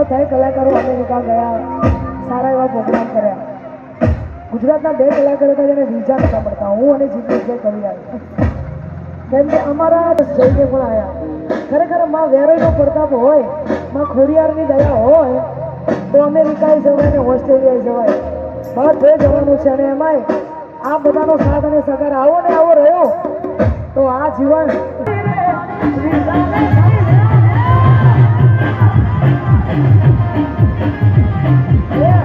બધા કલાકારો અમેરિકા ગયા, સારા એવા પ્રોગ્રામ કર્યા. ગુજરાતના 2 કલાકારો હતા જેને વિઝા નતા મળતા. હું અને જીતેશભાઈ કરી આવ્યા, કેમ કે અમારા જઈને પણ આવ્યા. ખરેખર માં વેરાઈનો પ્રતાપ હોય, માં ખોડિયારની દયા હોય તો અમેરિકાએ જવાય ને ઓસ્ટ્રેલિયાએ જવાય, બધે જવાનું છે. અને એમાંય આ બધાનો સાથ અને સહકાર આવો ને આવો રહ્યો તો આ જીવન Yeah.